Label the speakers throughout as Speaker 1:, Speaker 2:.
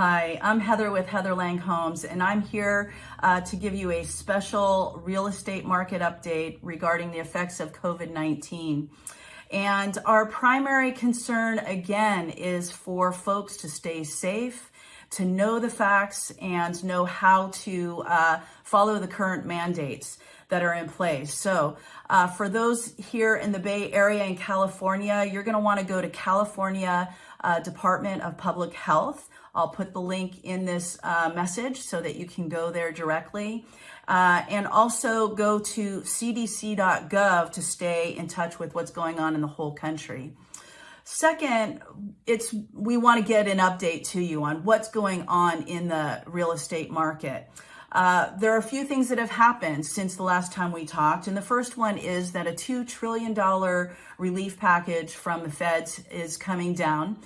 Speaker 1: Hi, I'm Heather with Heather Lange Homes, and I'm here to give you a special real estate market update regarding the effects of COVID-19. And our primary concern, again, is for folks to stay safe, to know the facts, and know how to follow the current mandates that are in place. So for those here in the Bay Area in California, you're going to want to go to California Department of Public Health. I'll put the link in this message so that you can go there directly. And also go to cdc.gov to stay in touch with what's going on in the whole country. Second, we want to get an update to you on what's going on in the real estate market. There are a few things that have happened since the last time we talked. And the first one is that a $2 trillion relief package from the feds is coming down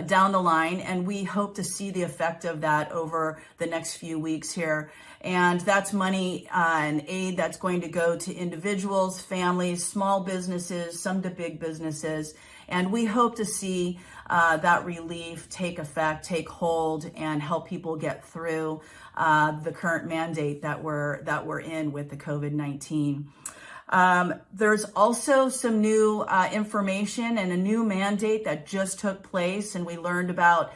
Speaker 1: the line. And we hope to see the effect of that over the next few weeks here. And that's money and aid that's going to go to individuals, families, small businesses, some to big businesses. And we hope to see that relief take effect, take hold, and help people get through the current mandate that we're in with the COVID-19. There's also some new information and a new mandate that just took place, and we learned about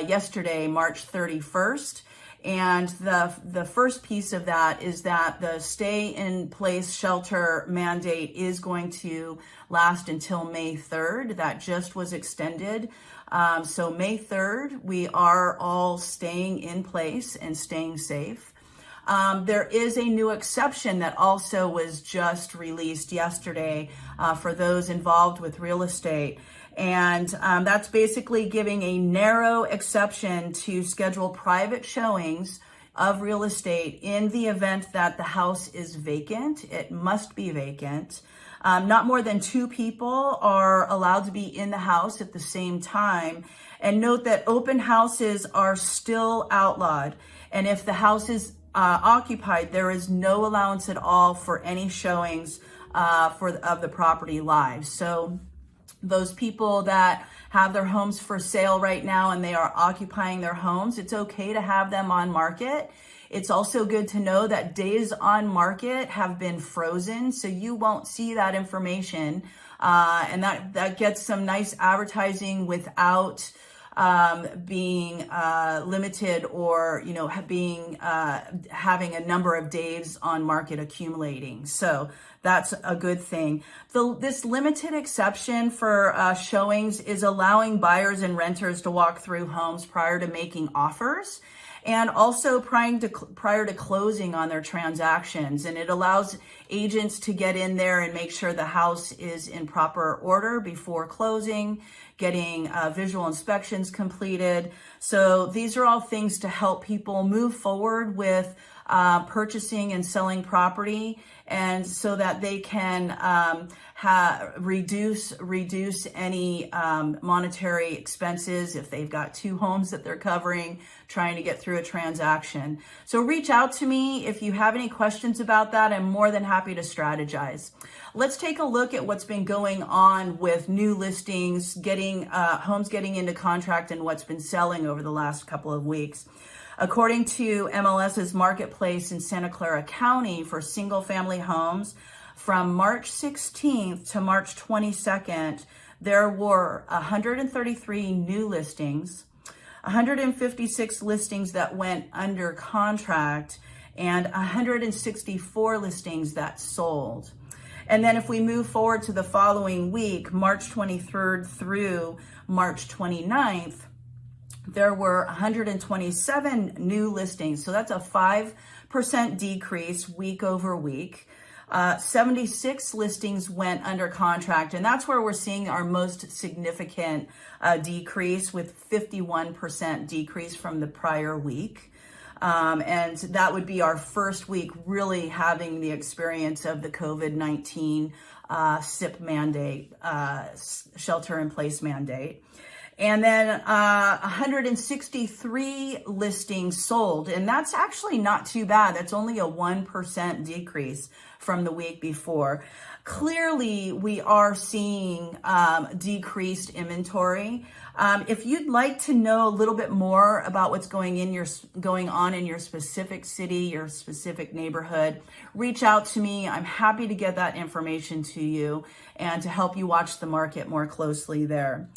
Speaker 1: yesterday, March 31st. And the first piece of that is that the stay-in-place shelter mandate is going to last until May 3rd. That just was extended. So May 3rd, we are all staying in place and staying safe. There is a new exception that also was just released yesterday for those involved with real estate. And that's basically giving a narrow exception to schedule private showings of real estate in the event that the house is vacant. It must be vacant. Not more than 2 people are allowed to be in the house at the same time. And note that open houses are still outlawed. And if the house is occupied, there is no allowance at all for any showings of the property live. So those people that have their homes for sale right now and they are occupying their homes, it's okay to have them on market. It's also good to know that days on market have been frozen, so you won't see that information. And that gets some nice advertising without being limited or, having a number of days on market accumulating. So that's a good thing. This limited exception for showings is allowing buyers and renters to walk through homes prior to making offers and also prior to closing on their transactions. And it allows agents to get in there and make sure the house is in proper order before closing, getting visual inspections completed. So these are all things to help people move forward with purchasing and selling property, and so that they can reduce any monetary expenses if they've got 2 homes that they're covering, trying to get through a transaction. So reach out to me if you have any questions about that. I'm more than happy to strategize. Let's take a look at what's been going on with new listings, homes getting into contract, and what's been selling over the last couple of weeks. According to MLS's marketplace in Santa Clara County for single-family homes, from March 16th to March 22nd, there were 133 new listings, 156 listings that went under contract, and 164 listings that sold. And then if we move forward to the following week, March 23rd through March 29th, there were 127 new listings. So that's a 5% decrease week over week. 76 listings went under contract, and that's where we're seeing our most significant decrease, with 51% decrease from the prior week. And that would be our first week really having the experience of the COVID-19 SIP mandate, shelter in place mandate. And then 163 listings sold. And that's actually not too bad. That's only a 1% decrease from the week before. Clearly, we are seeing decreased inventory. If you'd like to know a little bit more about what's going on in your specific city, your specific neighborhood, reach out to me. I'm happy to get that information to you and to help you watch the market more closely there.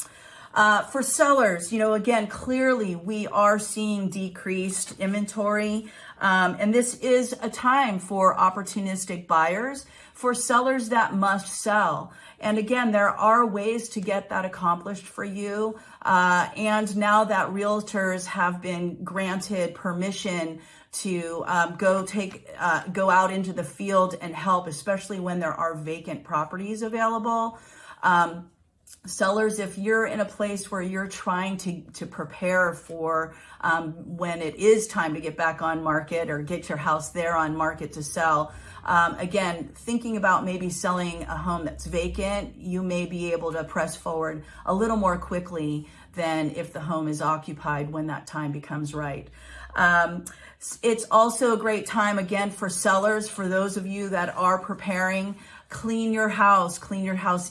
Speaker 1: For sellers, again, clearly we are seeing decreased inventory. And this is a time for opportunistic buyers, for sellers that must sell. And again, there are ways to get that accomplished for you. And now that realtors have been granted permission to go out into the field and help, especially when there are vacant properties available. Sellers, if you're in a place where you're trying to prepare for when it is time to get back on market or get your house there on market to sell, again, thinking about maybe selling a home that's vacant, you may be able to press forward a little more quickly than if the home is occupied when that time becomes right. It's also a great time, again, for sellers, for those of you that are preparing. Clean your house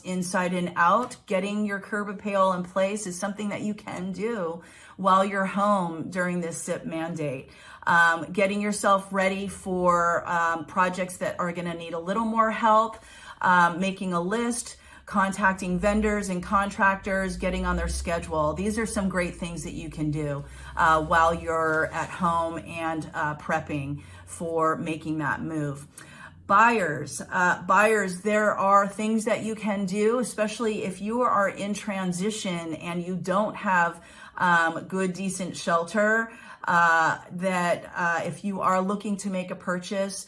Speaker 1: inside and out. Getting your curb appeal in place is something that you can do while you're home during this SIP mandate. Getting yourself ready for projects that are going to need a little more help, making a list, contacting vendors and contractors, getting on their schedule. These are some great things that you can do while you're at home and prepping for making that move. Buyers, there are things that you can do, especially if you are in transition and you don't have good, decent shelter, if you are looking to make a purchase,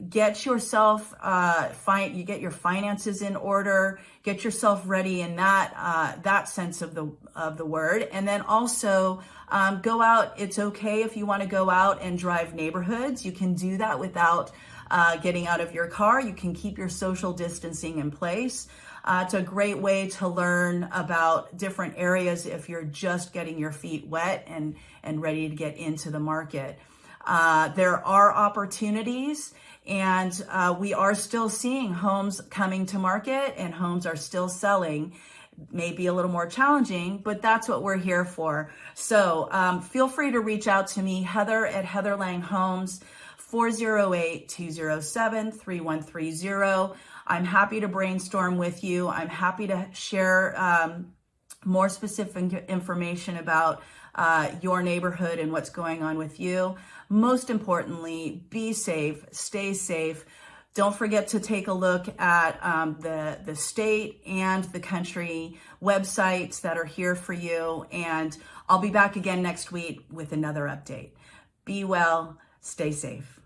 Speaker 1: get yourself, you get your finances in order, get yourself ready in that sense of the word. And then also go out. It's okay if you want to go out and drive neighborhoods. You can do that without getting out of your car. You can keep your social distancing in place. It's a great way to learn about different areas if you're just getting your feet wet and ready to get into the market. There are opportunities, and we are still seeing homes coming to market, and homes are still selling. Maybe a little more challenging, but that's what we're here for. So feel free to reach out to me, Heather at Heather Lange Homes, 408-207-3130. I'm happy to brainstorm with you. I'm happy to share more specific information about your neighborhood and what's going on with you. Most importantly, be safe, stay safe. Don't forget to take a look at the state and the country websites that are here for you. And I'll be back again next week with another update. Be well, stay safe.